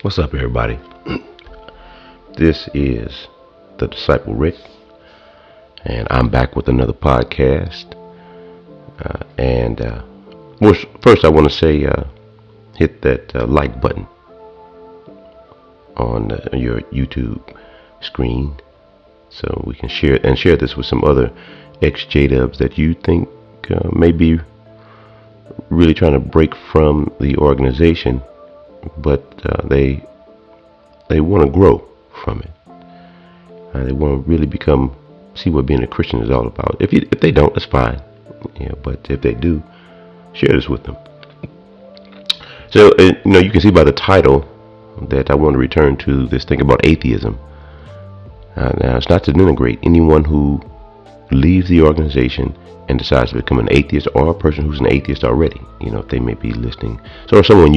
What's up, everybody? This is the Disciple Rick, and I'm back with another podcast. First, I want to say hit that like button on your YouTube screen so we can share this with some other ex-JWs that you think may be really trying to break from the organization, but they want to grow from it. They want to really see what being a Christian is all about. If they don't, that's fine. But if they do, share this with them. So you can see by the title that I want to return to this thing about atheism. Now, it's not to denigrate anyone who leaves the organization and decides to become an atheist, or a person who's an atheist already. If they may be listening, so if someone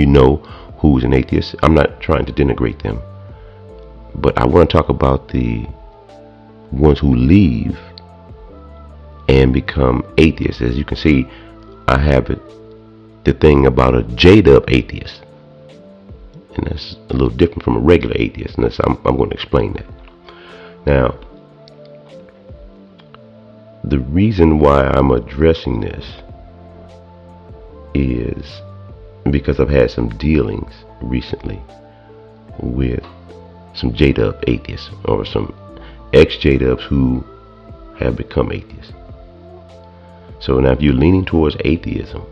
who's an atheist, I'm not trying to denigrate them, but I want to talk about the ones who leave and become atheists. As you can see, I have the thing about a JW atheist, and that's a little different from a regular atheist, and I'm going to explain that. Now, the reason why I'm addressing this is because I've had some dealings recently with some JW atheists, or some ex-JWs who have become atheists. So now, if you're leaning towards atheism,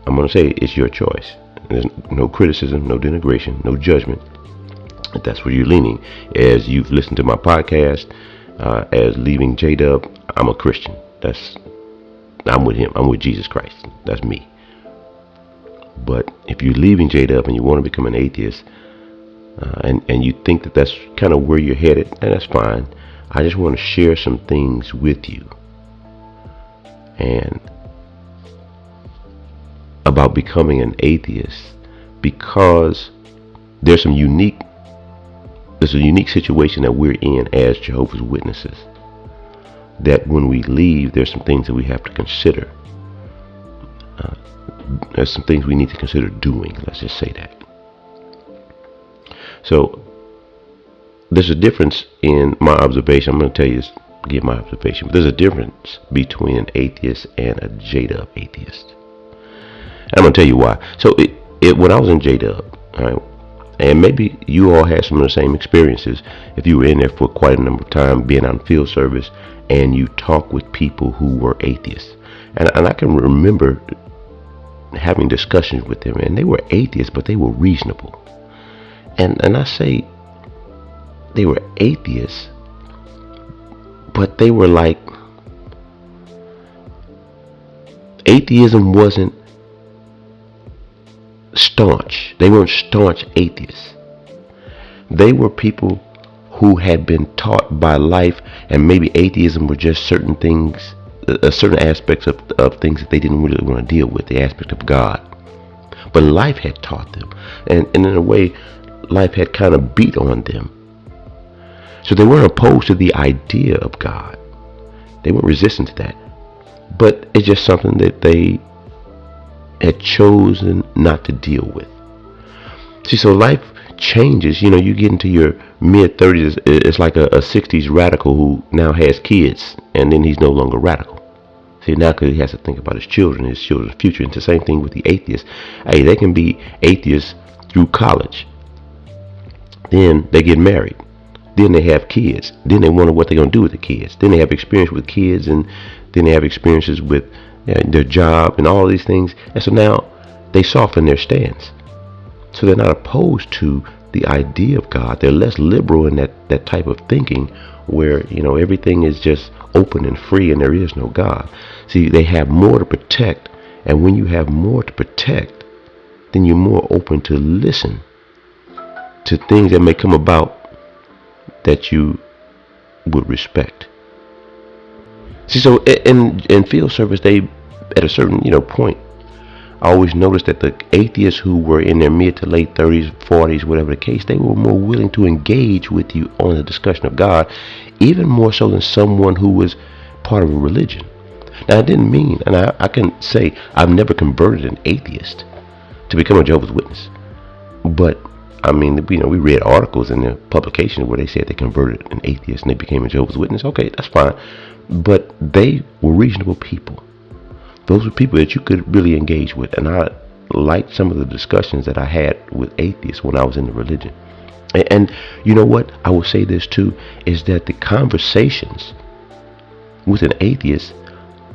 I'm going to say it's your choice. There's no criticism, no denigration, no judgment. If that's where you're leaning, as you've listened to my podcast, as leaving JW, I'm a Christian. I'm with him. I'm with Jesus Christ. That's me. But if you're leaving JW and you want to become an atheist, and you think that that's kind of where you're headed, and that's fine. I just want to share some things with you, and about becoming an atheist, because there's a unique situation that we're in as Jehovah's Witnesses, that when we leave, there's some things that we have to consider. There's some things we need to consider doing. Let's just say that. So there's a difference in my observation. I'm going to give my observation, but there's a difference between an atheist and a JW atheist. And I'm going to tell you why. So when I was in JW, all right, and maybe you all had some of the same experiences if you were in there for quite a number of time, being on field service, and you talk with people who were atheists. And I can remember having discussions with them, and they were atheists, but they were reasonable. And I say they were atheists, but they were like, atheism wasn't staunch. They weren't staunch atheists. They were people who had been taught by life, and maybe atheism were just certain things, certain aspects of things that they didn't really want to deal with, the aspect of God. But life had taught them, and in a way, life had kind of beat on them. So they weren't opposed to the idea of God. They weren't resistant to that. But it's just something that they had chosen not to deal with. See, so life changes. You get into your mid-30s, it's like a 60s radical who now has kids, and then he's no longer radical. See, now because he has to think about his children's future. It's the same thing with the atheists. Hey, they can be atheists through college. Then they get married. Then they have kids. Then they wonder what they're going to do with the kids. Then they have experience with kids, and then they have experiences with their job and all these things. And so now they soften their stance. So they're not opposed to the idea of God. They're less liberal in that type of thinking where, everything is just open and free and there is no God. See, they have more to protect. And when you have more to protect, then you're more open to listen to things that may come about that you would respect. See, so in field service, they, at a certain point, I always noticed that the atheists who were in their mid to late 30s, 40s, whatever the case, they were more willing to engage with you on the discussion of God, even more so than someone who was part of a religion. Now, I didn't mean, and I can say I've never converted an atheist to become a Jehovah's Witness, but I mean, we read articles in the publication where they said they converted an atheist and they became a Jehovah's Witness. Okay, that's fine. But they were reasonable people. Those were people that you could really engage with. And I liked some of the discussions that I had with atheists when I was in the religion. And you know what? I will say this too, is that the conversations with an atheist,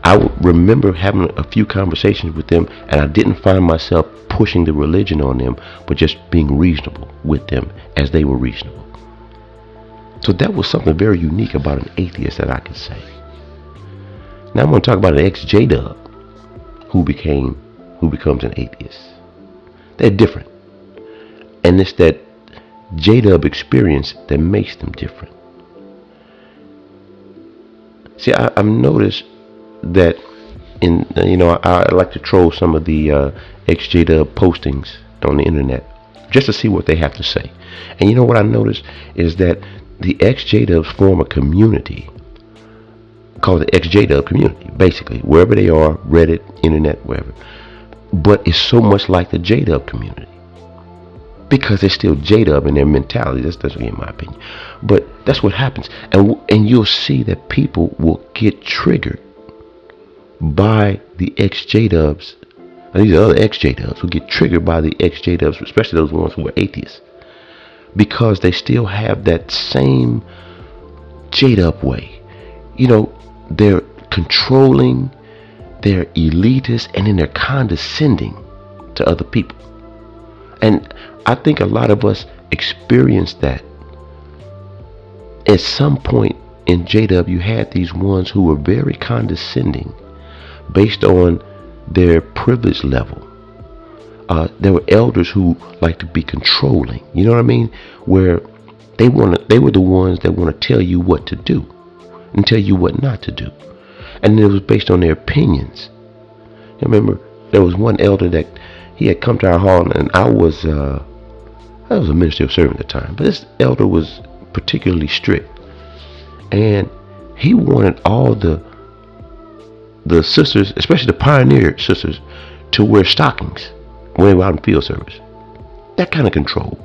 I remember having a few conversations with them, and I didn't find myself pushing the religion on them, but just being reasonable with them as they were reasonable. So that was something very unique about an atheist that I could say. Now I'm going to talk about an ex-JW who becomes an atheist. They're different. And it's that JW experience that makes them different. See, I've noticed that I like to troll some of the ex-JW postings on the internet just to see what they have to say. And you know what I noticed is that the ex-JWs form a community called the ex-JW community, basically, wherever they are, Reddit, internet, wherever. But it's so much like the JW community because they're still JW in their mentality. That's in my opinion. But that's what happens, and you'll see that people will get triggered by the ex-JWs. These are other ex-JWs who get triggered by the ex-JWs, especially those ones who are atheists, because they still have that same JW way. They're controlling, they're elitist, and then they're condescending to other people. And I think a lot of us experienced that. At some point in JW, you had these ones who were very condescending based on their privilege level. There were elders who like to be controlling. You know what I mean? Where they were the ones that want to tell you what to do and tell you what not to do. And it was based on their opinions. I remember there was one elder that he had come to our hall, and I was a minister of servant at the time. But this elder was particularly strict, and he wanted all the sisters, especially the pioneer sisters, to wear stockings when they were out in field service. That kind of control.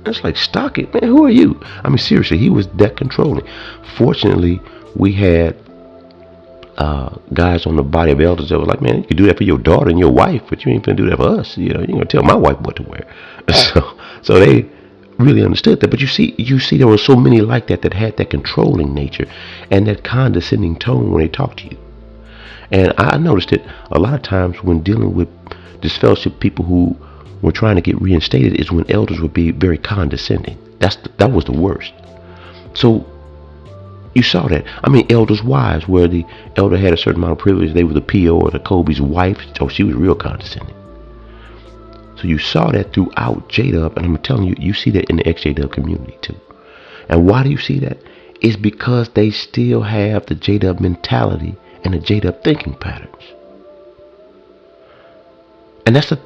It's like, stocking, man, who are you? I mean, seriously, he was that controlling. Fortunately, we had guys on the body of elders that were like, man, you can do that for your daughter and your wife, but you ain't gonna do that for us. You're gonna tell my wife what to wear. So they really understood that. But you see there were so many like that had that controlling nature and that condescending tone when they talk to you. And I noticed it a lot of times when dealing with disfellowship people who were trying to get reinstated, is when elders would be very condescending. That was the worst. So you saw that. I mean, elders' wives, where the elder had a certain amount of privilege, they were the PO or the Kobe's wife, so she was real condescending. So you saw that throughout JW, and I'm telling you, you see that in the ex-JW community too. And why do you see that? It's because they still have the JW mentality and the JW thinking patterns. And that's the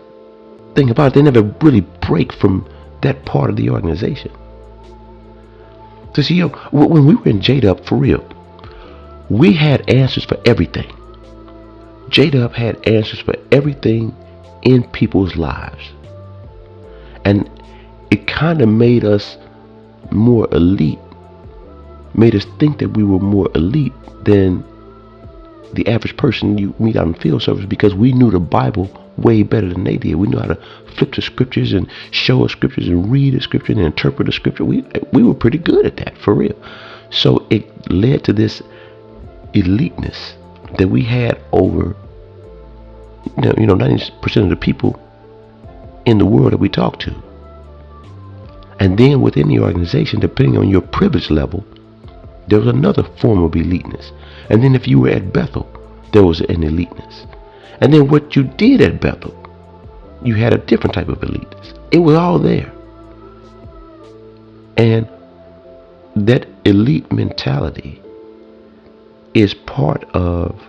thing about it. They never really break from that part of the organization. So see, when we were in JW, for real, we had answers for everything. JW had answers for everything in people's lives. And it kind of made us more elite, made us think that we were more elite than the average person you meet out in field service, because we knew the Bible way better than they did. We knew how to flip the scriptures and show us scriptures and read the scripture and interpret the scripture. We were pretty good at that, for real. So it led to this eliteness that we had over 90% of the people in the world that we talk to. And then within the organization, depending on your privilege level, there was another form of eliteness. And then if you were at Bethel, there was an eliteness. And then what you did at Bethel, you had a different type of eliteness. It was all there. And that elite mentality is part of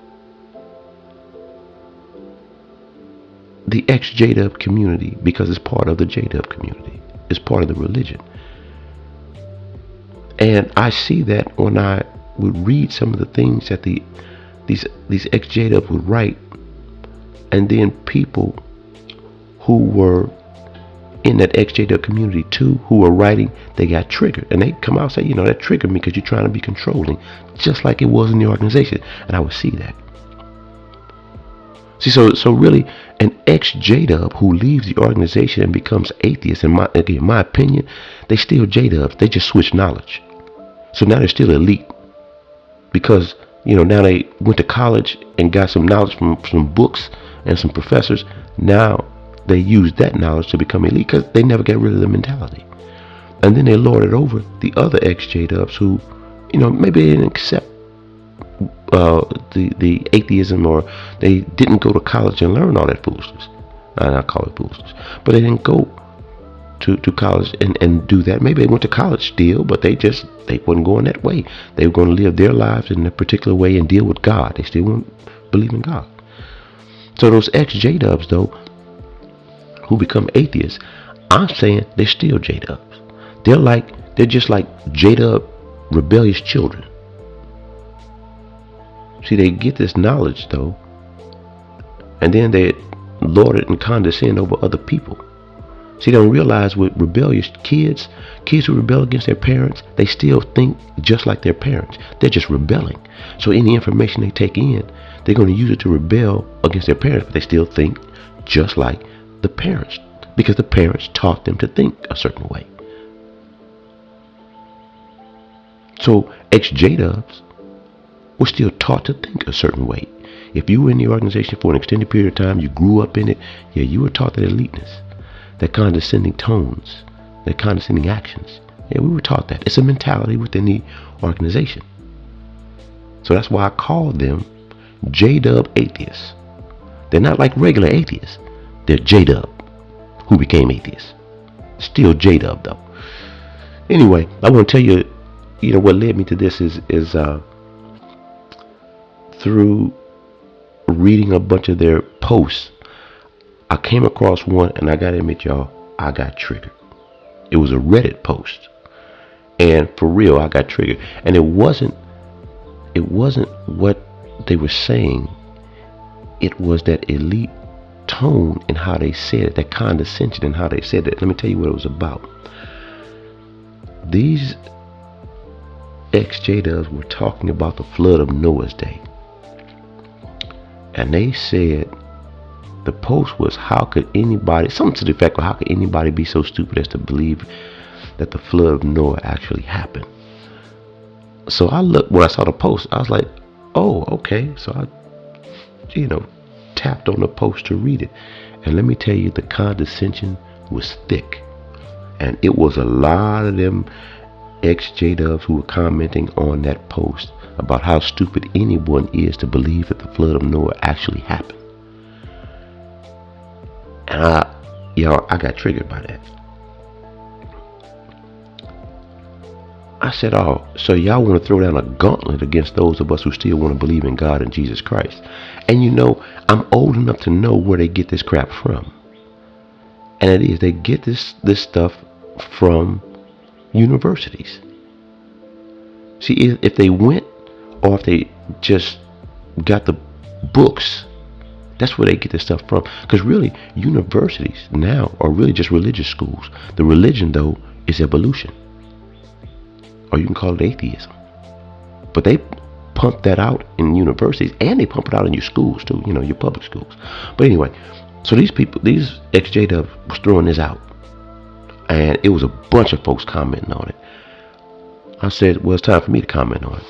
the ex-JW community, because it's part of the JW community. It's part of the religion. And I see that when I would read some of the things that these ex-JWs would write, and then people who were in that ex-JW community too who are writing, they got triggered. And they come out and say, that triggered me because you're trying to be controlling, just like it was in the organization. And I would see that. See, so really, an ex-JW who leaves the organization and becomes atheist, in my opinion, they still JWs. They just switch knowledge. So now they're still elite because, now they went to college and got some knowledge from some books and some professors. Now they use that knowledge to become elite because they never get rid of the mentality. And then they lord it over the other ex-JWs who, maybe they didn't accept the atheism, or they didn't go to college and learn all that foolishness. I not call it foolishness, but they didn't go to college and do that. Maybe they went to college still, but they wasn't going that way. They were going to live their lives in a particular way and deal with God. They still won't believe in God. So those ex-JWs though, who become atheists, I'm saying they're still JWs. They're just like JW rebellious children. See, they get this knowledge though, and then they lord it and condescend over other people. See, they don't realize with rebellious kids who rebel against their parents, they still think just like their parents. They're just rebelling. So any information they take in, they're going to use it to rebel against their parents, but they still think just like the parents, because the parents taught them to think a certain way. So ex-JWs were still taught to think a certain way. If you were in the organization for an extended period of time, you grew up in it, yeah, you were taught that eliteness, that condescending tones, that condescending actions. Yeah, we were taught that. It's a mentality within the organization. So that's why I call them JW Atheists. They're not like regular atheists. They're JW who became atheists. Still JW though. Anyway, I want to tell you, what led me to this is through reading a bunch of their posts. I came across one, and I gotta admit, y'all, I got triggered. It was a Reddit post, and for real, I got triggered. And it wasn't what they were saying. It was that elite tone in how they said it, that condescension in how they said it. Let me tell you what it was about. These ex-JWs were talking about the flood of Noah's day, and they said, the post was, how could anybody, something to the effect of, how could anybody be so stupid as to believe that the flood of Noah actually happened? So when I saw the post, I was like, oh, okay. So I, tapped on the post to read it. And let me tell you, the condescension was thick. And it was a lot of them ex-JWs who were commenting on that post about how stupid anyone is to believe that the flood of Noah actually happened. And I got triggered by that. I said, oh, so y'all want to throw down a gauntlet against those of us who still want to believe in God and Jesus Christ. And I'm old enough to know where they get this crap from. And it is, they get this stuff from universities. See, if they went, or if they just got the books, that's where they get this stuff from. Because really, universities now are really just religious schools. The religion, though, is evolution. Or you can call it atheism. But they pump that out in universities, and they pump it out in your schools, too. Your public schools. But anyway, so these ex-JW was throwing this out. And it was a bunch of folks commenting on it. I said, well, it's time for me to comment on it.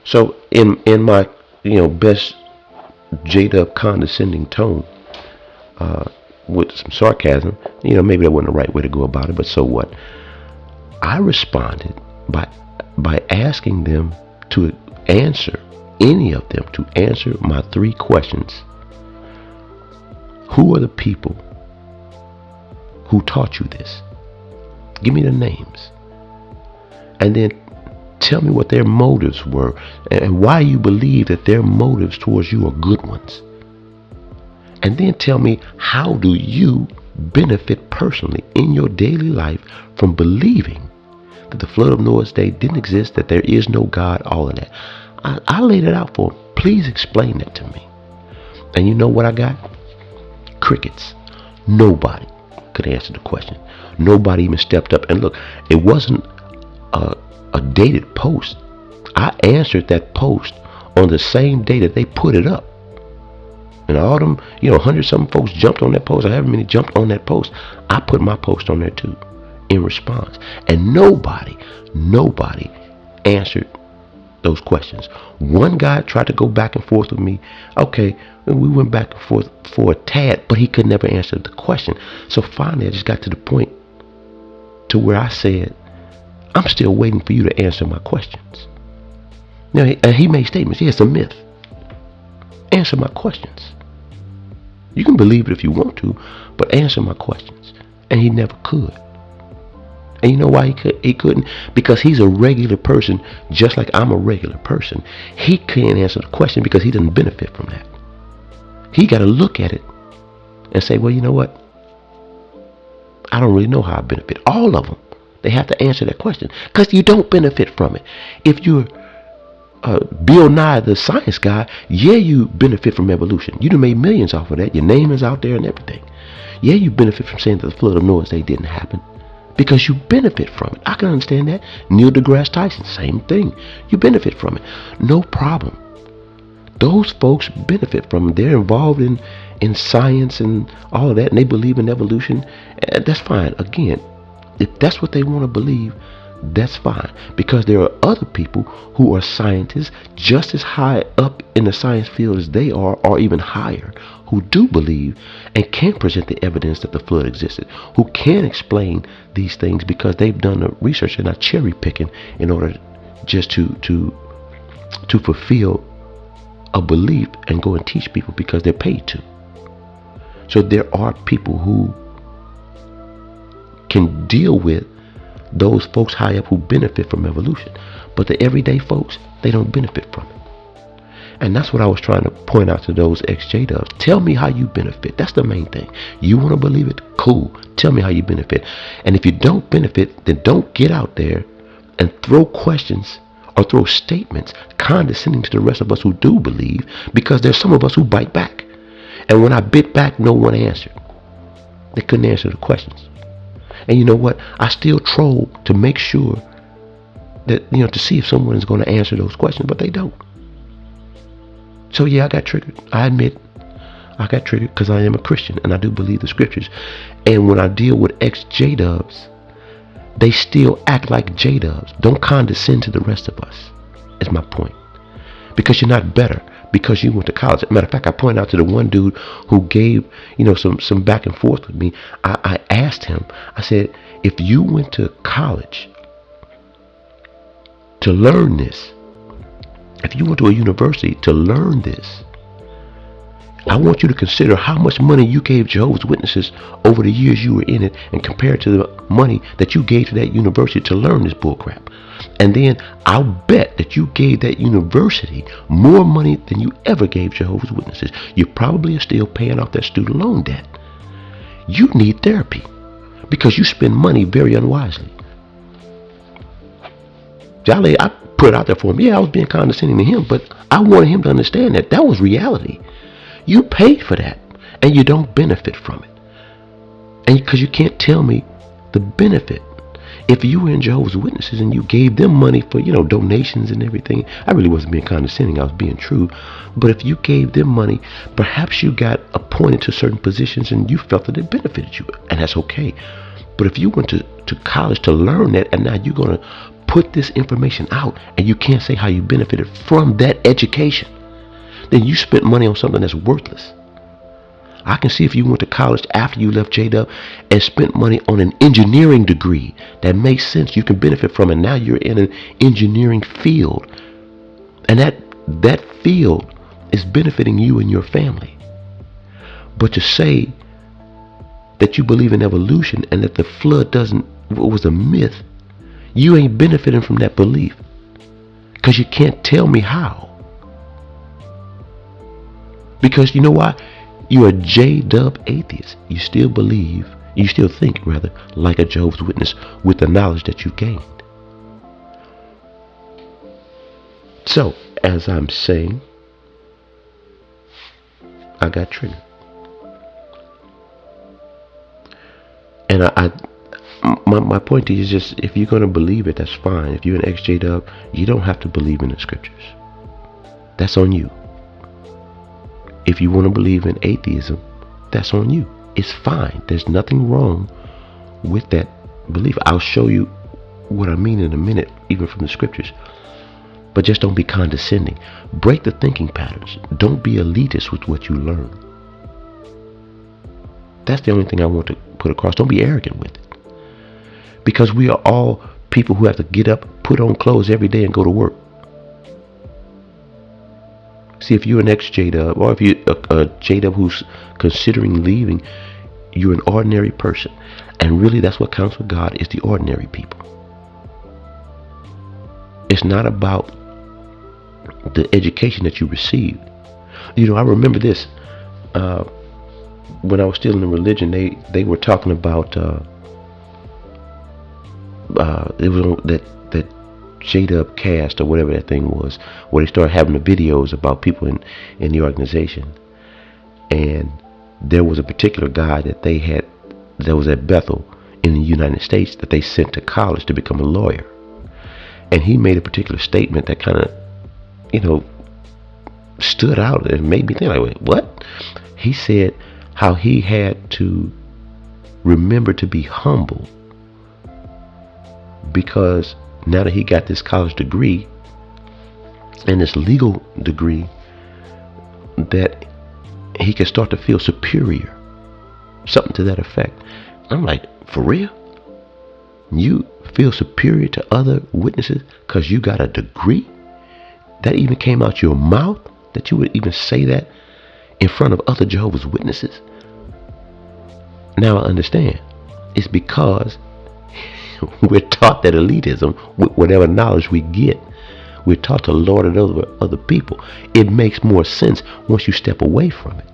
So in my, best JW condescending tone, with some sarcasm, maybe that wasn't the right way to go about it, but so what? I responded by asking them to answer, any of them to answer my 3 questions. Who are the people who taught you this? Give me the names. And then tell me what their motives were and why you believe that their motives towards you are good ones. And then tell me, how do you benefit personally in your daily life from believing that the flood of Noah's day didn't exist, that there is no God, all of that. I laid it out for them. Please explain that to me. And you know what I got? Crickets. Nobody. could answer the question. Nobody even stepped up. And look, it wasn't a dated post. I answered that post on the same day that they put it up. And all them, 100-something folks jumped on that post, or however many jumped on that post. I put my post on there too in response. And nobody answered those questions. One guy tried to go back and forth with me. Okay, we went back and forth for a tad, but he could never answer the question. So finally I just got to the point to where I said, I'm still waiting for you to answer my questions. Now, he made statements. Yeah, it's a myth. Answer my questions. You can believe it if you want to, but answer my questions. And he never could. And you know why he couldn't? Because he's a regular person, just like I'm a regular person. He can't answer the question because he doesn't benefit from that. He got to look at it and say, well, you know what? I don't really know how I benefit. All of them, they have to answer that question because you don't benefit from it. If you're Bill Nye the science guy, yeah, you benefit from evolution. You done made millions off of that. Your name is out there and everything. Yeah, you benefit from saying that the flood of Noah's Day didn't happen because you benefit from it. I can understand that. Neil deGrasse Tyson, same thing. You benefit from it. No problem. Those folks benefit from it. They're involved in science and all of that, and they believe in evolution. That's fine. Again, if that's what they want to believe, that's fine, because there are other people who are scientists just as high up in the science field as they are, or even higher, who do believe and can present the evidence that the flood existed, who can explain these things because they've done the research and not cherry picking in order just to fulfill a belief and go and teach people because they're paid to. So there are people who can deal with those folks high up who benefit from evolution. But the everyday folks, they don't benefit from it. And that's what I was trying to point out to those ex-JWs. Tell me how you benefit. That's the main thing. You want to believe it? Cool. Tell me how you benefit. And if you don't benefit, then don't get out there and throw questions or throw statements condescending to the rest of us who do believe, because there's some of us who bite back. And when I bit back, no one answered. They couldn't answer the questions. And you know what? I still troll to make sure that, to see if someone is going to answer those questions, but they don't. So yeah, I got triggered. I admit I got triggered because I am a Christian and I do believe the scriptures. And when I deal with ex-JWs, they still act like JWs. Don't condescend to the rest of us, is my point. Because you're not better because you went to college. Matter of fact, I pointed out to the one dude who gave, some back and forth with me. I asked him, I said, if you went to college to learn this, if you went to a university to learn this, I want you to consider how much money you gave Jehovah's Witnesses over the years you were in it and compare it to the money that you gave to that university to learn this bullcrap. And then I'll bet that you gave that university more money than you ever gave Jehovah's Witnesses. You probably are still paying off that student loan debt. You need therapy because you spend money very unwisely. Jolly, I put it out there for him. Yeah, I was being condescending to him, but I wanted him to understand that that was reality. You paid for that and you don't benefit from it. And because you can't tell me the benefit. If you were in Jehovah's Witnesses and you gave them money for, donations and everything, I really wasn't being condescending, I was being true. But if you gave them money, perhaps you got appointed to certain positions and you felt that it benefited you, and that's okay. But if you went to college to learn that, and now you're going to put this information out and you can't say how you benefited from that education, then you spent money on something that's worthless. I can see if you went to college after you left JW and spent money on an engineering degree that makes sense, you can benefit from it. Now you're in an engineering field, and that field is benefiting you and your family. But to say that you believe in evolution and that the flood was a myth, you ain't benefiting from that belief because you can't tell me how. Because you know why? You're a JW atheist. You still think like a Jehovah's Witness with the knowledge that you gained. So, as I'm saying, I got triggered. And my point to you is just, if you're going to believe it, that's fine. If you're an ex-JW, you don't have to believe in the scriptures. That's on you. If you want to believe in atheism, that's on you. It's fine. There's nothing wrong with that belief. I'll show you what I mean in a minute, even from the scriptures. But just don't be condescending. Break the thinking patterns. Don't be elitist with what you learn. That's the only thing I want to put across. Don't be arrogant with it. Because we are all people who have to get up, put on clothes every day and go to work. See, if you're an ex-JW, or if you're a JW who's considering leaving, you're an ordinary person. And really, that's what counts with God, is the ordinary people. It's not about the education that you received. You know, I remember this. When I was still in the religion, they were talking about it was that JW cast or whatever that thing was, where they started having the videos about people in the organization. And there was a particular guy that they had that was at Bethel in the United States that they sent to college to become a lawyer. And he made a particular statement that kind of, you know, stood out and made me think, like, wait, what? He said how he had to remember to be humble, because now that he got this college degree and this legal degree, that he can start to feel superior. Something to that effect. I'm like, for real? You feel superior to other witnesses because you got a degree? That even came out your mouth? That you would even say that in front of other Jehovah's Witnesses? Now I understand. It's because we're taught that elitism, with whatever knowledge we get, we're taught to lord it over other people. It makes more sense once you step away from it.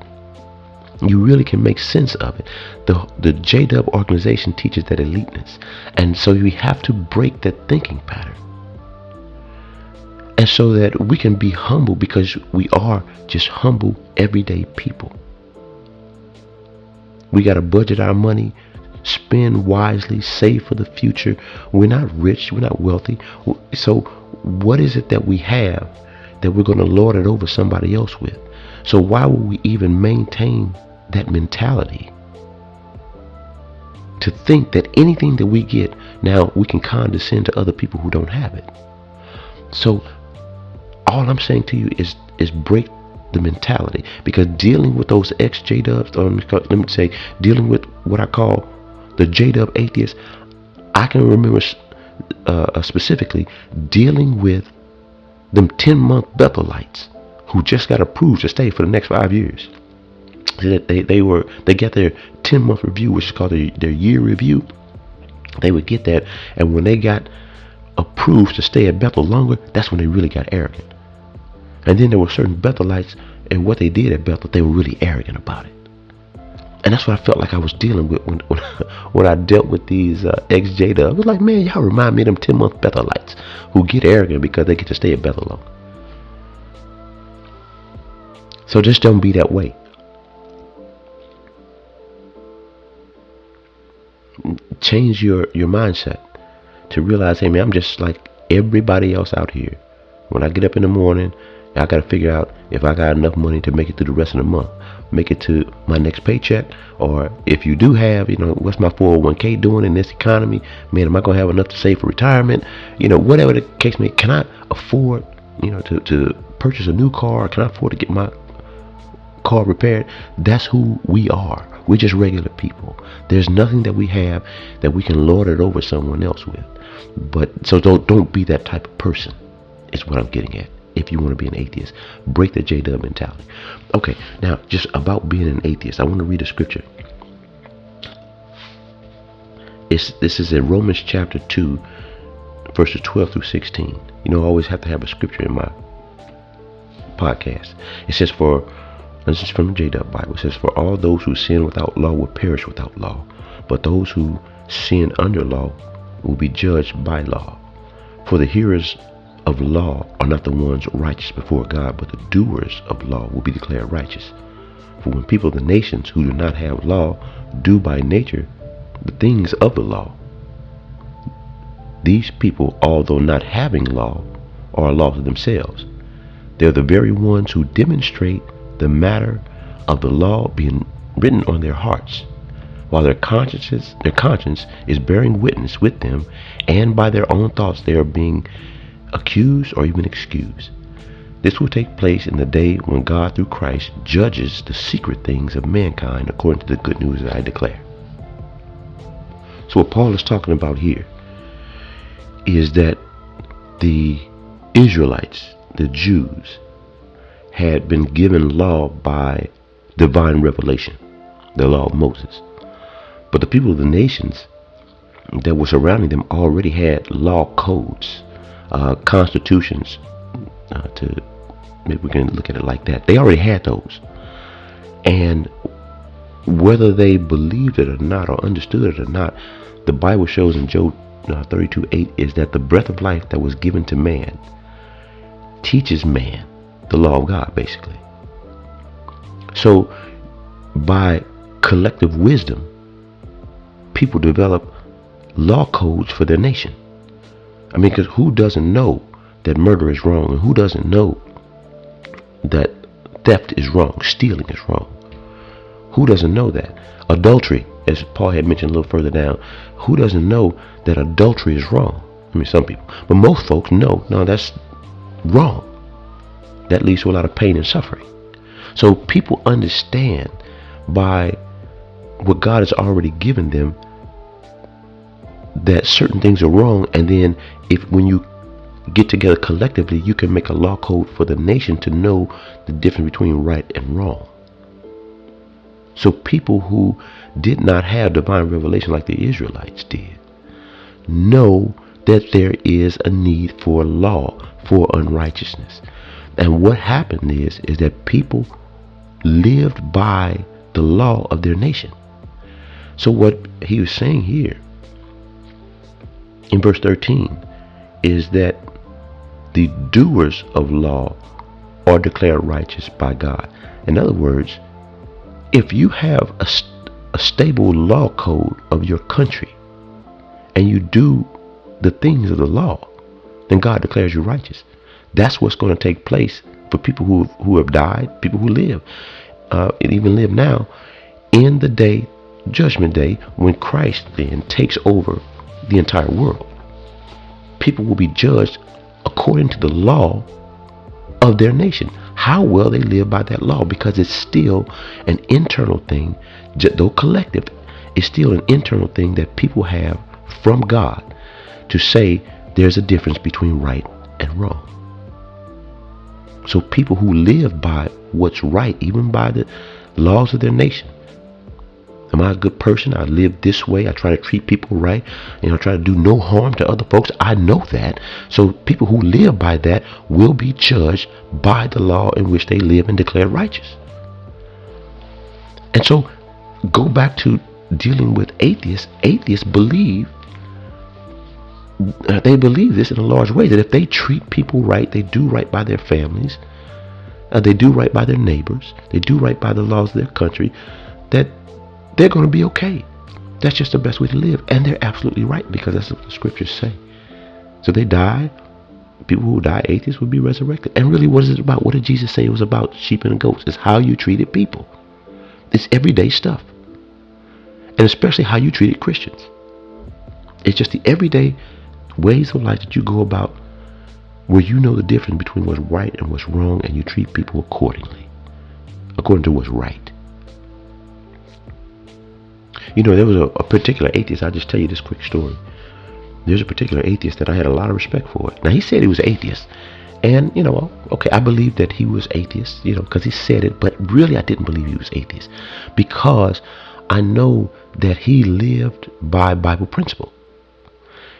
You really can make sense of it. The JW organization teaches that eliteness. And so we have to break that thinking pattern. And so that we can be humble, because we are just humble, everyday people. We got to budget our money, spend wisely, save for the future. We're not rich, we're not wealthy. So what is it that we have that we're going to lord it over somebody else with? So why would we even maintain that mentality to think that anything that we get, now we can condescend to other people who don't have it? So all I'm saying to you is break the mentality, because dealing with those ex-JWs, or let me say, dealing with what I call the JW Atheists, I can remember specifically dealing with them 10-month Bethelites who just got approved to stay for the next 5 years. They got their 10-month review, which is called their year review. They would get that, and when they got approved to stay at Bethel longer, that's when they really got arrogant. And then there were certain Bethelites, and what they did at Bethel, they were really arrogant about it. And that's what I felt like I was dealing with when I dealt with these ex-JW. I was like, man, y'all remind me of them 10-month Bethelites who get arrogant because they get to stay at Bethel long. So just don't be that way. Change your mindset to realize, hey man, I'm just like everybody else out here. When I get up in the morning, I got to figure out if I got enough money to make it through the rest of the month, make it to my next paycheck, or if you do have, what's my 401k doing in this economy? Man, am I going to have enough to save for retirement? Whatever the case may be, can I afford, to purchase a new car? Can I afford to get my car repaired? That's who we are. We're just regular people. There's nothing that we have that we can lord it over someone else with. But so don't be that type of person, is what I'm getting at. If you want to be an atheist, break the JW mentality. Okay, now just about being an atheist, I want to read a scripture. This is in Romans chapter 2, verses 12 through 16. I always have to have a scripture in my podcast. It says, this is from the JW Bible. It says, for all those who sin without law will perish without law, but those who sin under law will be judged by law. For the hearers of law are not the ones righteous before God, but the doers of law will be declared righteous. For when people of the nations who do not have law do by nature the things of the law. These people, although not having law, are a law to themselves. They're the very ones who demonstrate the matter of the law being written on their hearts, while their conscience is bearing witness with them, and by their own thoughts they are being accused or even excused. This will take place in the day when God through Christ judges the secret things of mankind according to the good news that I declare. So what Paul is talking about here is that the Israelites, the Jews, had been given law by divine revelation, the law of Moses. But the people of the nations that were surrounding them already had law codes, constitutions, to maybe we can look at it like that. They already had those. And whether they believed it or not, or understood it or not, the Bible shows in Job 32:8 is that the breath of life that was given to man teaches man the law of God, basically. So by collective wisdom, people develop law codes for their nation. I mean, because who doesn't know that murder is wrong, and who doesn't know that theft is wrong, stealing is wrong? Who doesn't know that? Adultery, as Paul had mentioned a little further down, who doesn't know that adultery is wrong? I mean, some people, but most folks know, no, that's wrong. That leads to a lot of pain and suffering. So people understand by what God has already given them that certain things are wrong, and then when you get together collectively, you can make a law code for the nation to know the difference between right and wrong. So people who did not have divine revelation like the Israelites did know that there is a need for law for unrighteousness. And what happened is that people lived by the law of their nation. So what he was saying here in verse 13 is that the doers of law are declared righteous by God. In other words, if you have a stable law code of your country and you do the things of the law, then God declares you righteous. That's what's going to take place for people who have died, people who live, and even live now, in the day, judgment day, when Christ then takes over the entire world. People will be judged according to the law of their nation, how well they live by that law, because it's still an internal thing, though collective, it's still an internal thing that people have from God to say there's a difference between right and wrong. So people who live by what's right, even by the laws of their nation. Am I a good person? I live this way. I try to treat people right. I try to do no harm to other folks. I know that. So people who live by that will be judged by the law in which they live and declared righteous. And so go back to dealing with atheists. Atheists believe, they believe this in a large way, that if they treat people right, they do right by their families, they do right by their neighbors, they do right by the laws of their country, that they're going to be okay. That's just the best way to live. And they're absolutely right, because that's what the scriptures say. So they die. People who die atheists will be resurrected. And really, what is it about? What did Jesus say it was about? Sheep and goats. It's how you treated people. It's everyday stuff. And especially how you treated Christians. It's just the everyday ways of life that you go about, where you know the difference between what's right and what's wrong, and you treat people accordingly, according to what's right. There was a particular atheist. I'll just tell you this quick story. There's a particular atheist that I had a lot of respect for. Now, he said he was atheist. And, okay, I believe that he was atheist, because he said it. But really, I didn't believe he was atheist, because I know that he lived by Bible principle.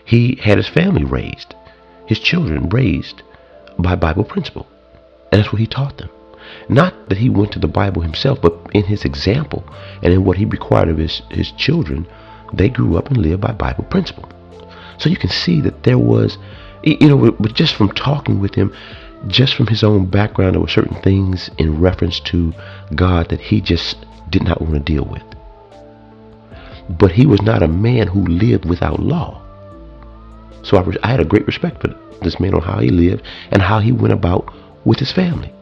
He had his family raised, his children raised by Bible principle. And that's what he taught them. Not that he went to the Bible himself, but in his example and in what he required of his children, they grew up and lived by Bible principle. So you can see that there was, but just from talking with him, just from his own background, there were certain things in reference to God that he just did not want to deal with. but he was not a man who lived without law. So I had a great respect for this man on how he lived and how he went about with his family.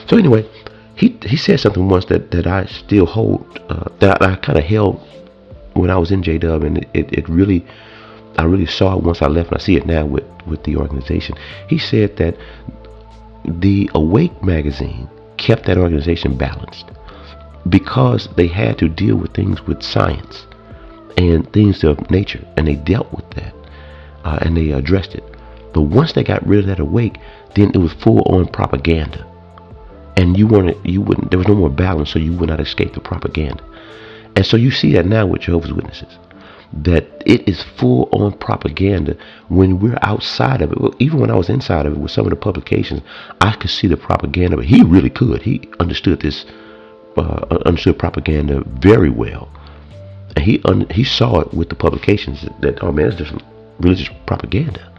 So anyway, he said something once that I still hold, that I kind of held when I was in JW, and it really, I really saw it once I left, and I see it now with the organization. He said that the Awake magazine kept that organization balanced because they had to deal with things with science and things of nature, and they dealt with that, and they addressed it. But once they got rid of that Awake, then it was full on propaganda, and you wouldn't, there was no more balance, so you would not escape the propaganda. And so you see that now with Jehovah's Witnesses, that it is full on propaganda when we're outside of it. Well, even when I was inside of it with some of the publications, I could see the propaganda. But he really could. He understood this, understood propaganda very well, and he saw it with the publications that, oh man, it's just religious propaganda.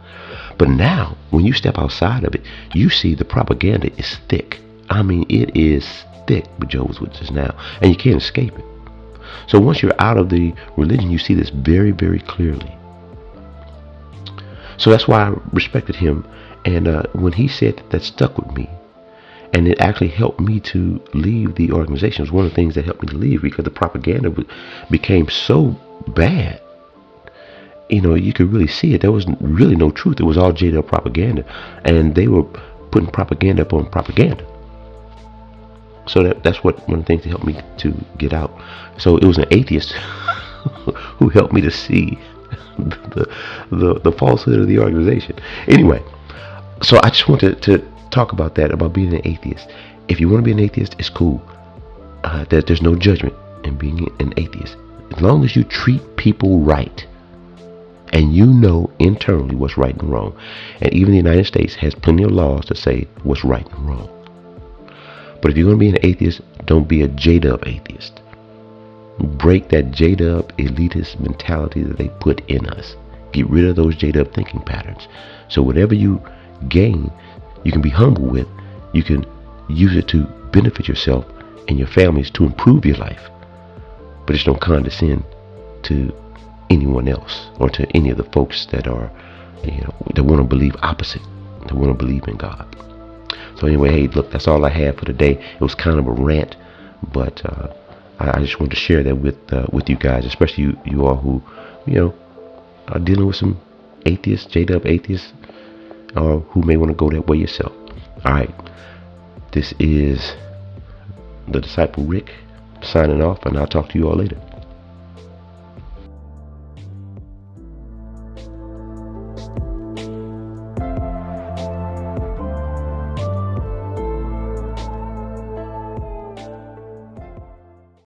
But now, when you step outside of it, you see the propaganda is thick. I mean, it is thick with Jehovah's Witnesses now, and you can't escape it. So once you're out of the religion, you see this very, very clearly. So that's why I respected him, and when he said that stuck with me, and it actually helped me to leave the organization. It was one of the things that helped me to leave, because the propaganda became so bad. You know, you could really see it. There was really no truth. It was all JW propaganda, and they were putting propaganda upon propaganda. So that's one of the things that helped me to get out. So it was an atheist who helped me to see the falsehood of the organization. Anyway, so I just wanted to talk about that, about being an atheist. If you want to be an atheist, it's cool. There's no judgment in being an atheist, as long as you treat people right, and you know internally what's right and wrong. And even the United States has plenty of laws to say what's right and wrong. But if you're going to be an atheist, don't be a JW atheist. Break that JW elitist mentality that they put in us. Get rid of those JW thinking patterns. So whatever you gain, you can be humble with. You can use it to benefit yourself and your families, to improve your life. But just don't condescend to anyone else, or to any of the folks that are, that want to believe opposite, that want to believe in God. So anyway, hey, look, that's all I had for today. It was kind of a rant, but I just wanted to share that with you guys, especially you all who, are dealing with some atheists, JW atheists, or who may want to go that way yourself. All right, this is the Disciple Rick signing off, and I'll talk to you all later.